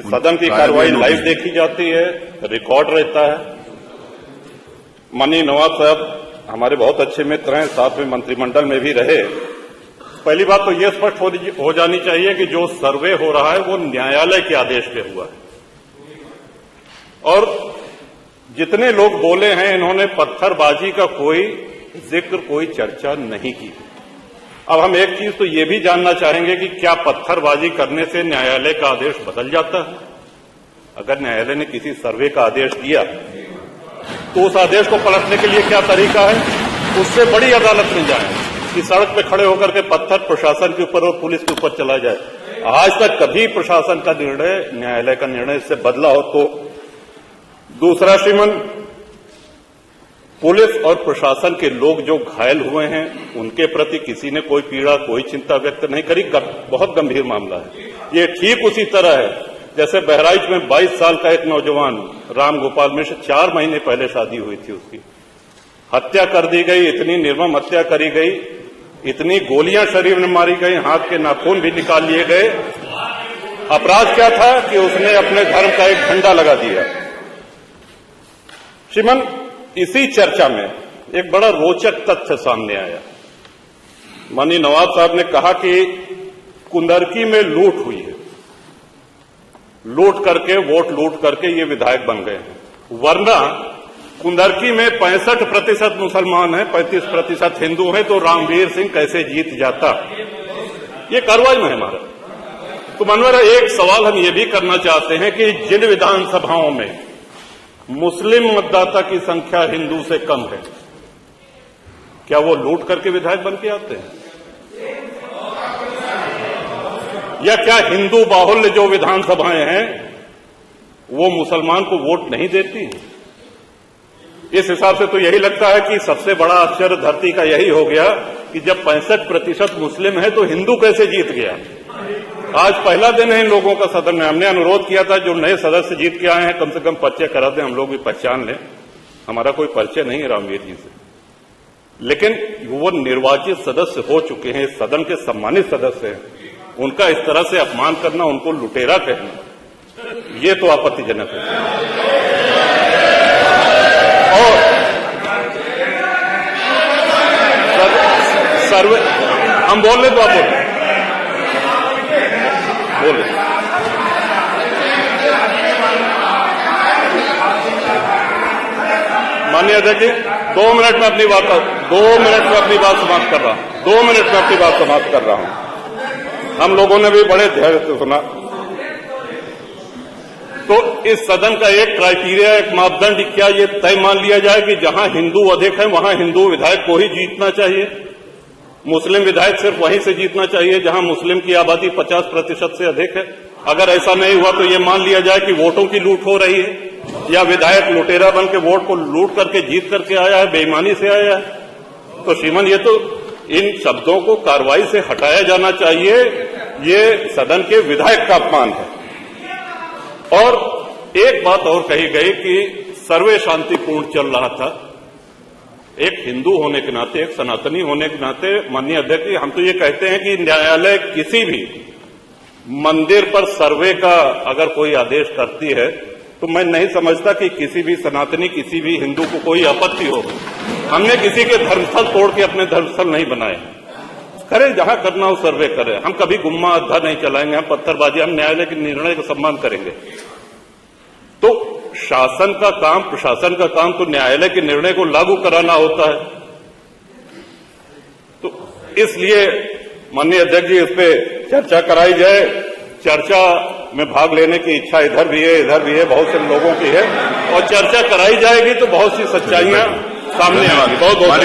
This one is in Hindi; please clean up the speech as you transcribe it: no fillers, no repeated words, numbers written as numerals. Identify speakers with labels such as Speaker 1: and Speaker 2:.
Speaker 1: सदन की कार्रवाई लाइव देखी जाती है, रिकॉर्ड रहता है। माननीय नवाब साहब हमारे बहुत अच्छे मित्र हैं, साथ में मंत्रिमंडल में भी रहे। पहली बात तो ये स्पष्ट हो जानी चाहिए कि जो सर्वे हो रहा है वो न्यायालय के आदेश पे हुआ है, और जितने लोग बोले हैं इन्होंने पत्थरबाजी का कोई जिक्र, कोई चर्चा नहीं की। अब हम एक चीज तो ये भी जानना चाहेंगे कि क्या पत्थरबाजी करने से न्यायालय का आदेश बदल जाता है? अगर न्यायालय ने किसी सर्वे का आदेश दिया तो उस आदेश को पलटने के लिए क्या तरीका है? उससे बड़ी अदालत में जाए कि सड़क पे खड़े होकर के पत्थर प्रशासन के ऊपर और पुलिस के ऊपर चला जाए। आज तक कभी प्रशासन का निर्णय, न्यायालय का निर्णय इससे बदला हो तो? दूसरा, श्रीमान, पुलिस और प्रशासन के लोग जो घायल हुए हैं उनके प्रति किसी ने कोई पीड़ा, कोई चिंता व्यक्त नहीं करी। बहुत गंभीर मामला है ये। ठीक उसी तरह है जैसे बहराइच में 22 साल का एक नौजवान राम गोपाल मिश्र, 4 महीने पहले शादी हुई थी, उसकी हत्या कर दी गई। इतनी निर्मम हत्या करी गई, इतनी गोलियां शरीर में मारी गई, हाथ के नाखून भी निकाल लिए गए। अपराध क्या था कि उसने अपने धर्म का एक झंडा लगा दिया। श्रीमान, इसी चर्चा में एक बड़ा रोचक तथ्य सामने आया। माननीय नवाब साहब ने कहा कि कुंदरकी में लूट हुई है, लूट करके, वोट लूट करके ये विधायक बन गए हैं, वरना कुंदरकी में 65% मुसलमान हैं, 35% हिंदू हैं, तो रामवीर सिंह कैसे जीत जाता? ये कार्रवाई में है हमारा। तो मनोहर, एक सवाल हम ये भी करना चाहते हैं कि जिन विधानसभाओं में मुस्लिम मतदाता की संख्या हिंदू से कम है, क्या वो लूट करके विधायक बन के आते हैं? या क्या हिंदू बाहुल्य जो विधानसभाएं हैं वो मुसलमान को वोट नहीं देती? इस हिसाब से तो यही लगता है कि सबसे बड़ा आश्चर्य धरती का यही हो गया कि जब 65% मुस्लिम है तो हिंदू कैसे जीत गया? आज पहला दिन है इन लोगों का सदन में। हमने अनुरोध किया था जो नए सदस्य जीत के आए हैं कम से कम परिचय करा दें, हम लोग भी पहचान लें। हमारा कोई परिचय नहीं है रामवीर जी से, लेकिन वो निर्वाचित सदस्य हो चुके हैं, सदन के सम्मानित सदस्य हैं, उनका इस तरह से अपमान करना, उनको लुटेरा कहना, ये तो आपत्तिजनक है। और सर्वे हम बोल रहे तो आप बोले। माननीय अध्यक्ष जी, 2 मिनट में अपनी बात समाप्त कर रहा हूं। 2 मिनट में अपनी बात समाप्त कर रहा हूं। हम लोगों ने भी बड़े धैर्य से सुना। तो इस सदन का एक क्राइटेरिया, एक मापदंड क्या ये तय मान लिया जाए कि जहां हिंदू अधिक है वहां हिंदू विधायक को ही जीतना चाहिए, मुस्लिम विधायक सिर्फ वहीं से जीतना चाहिए जहां मुस्लिम की आबादी 50% से अधिक है? अगर ऐसा नहीं हुआ तो ये मान लिया जाए कि वोटों की लूट हो रही है, या विधायक लुटेरा बन के वोट को लूट करके जीत करके आया है, बेईमानी से आया है? तो श्रीमान, ये तो इन शब्दों को कार्रवाई से हटाया जाना चाहिए। ये सदन के विधायक का अपमान है। और एक बात और कही गई कि सर्वे शांतिपूर्ण चल रहा था। एक हिंदू होने के नाते, एक सनातनी होने के नाते, माननीय अध्यक्ष जी, हम तो ये कहते हैं कि न्यायालय किसी भी मंदिर पर सर्वे का अगर कोई आदेश करती है तो मैं नहीं समझता कि किसी भी सनातनी, किसी भी हिंदू को कोई आपत्ति हो। हमने किसी के धर्मस्थल तोड़ के अपने धर्मस्थल नहीं बनाए। करें जहां करना हो सर्वे करें, हम कभी गुम्मा अद्धा नहीं चलाएंगे, हम पत्थरबाजी, हम न्यायालय के निर्णय का सम्मान करेंगे। तो शासन का काम, प्रशासन का काम तो न्यायालय के निर्णय को लागू कराना होता है। तो इसलिए माननीय अध्यक्ष जी, इस पे चर्चा कराई जाए। चर्चा में भाग लेने की इच्छा इधर भी है, बहुत से लोगों की है, और चर्चा कराई जाएगी तो बहुत सी सच्चाइयां सामने आएंगी। बहुत बहुत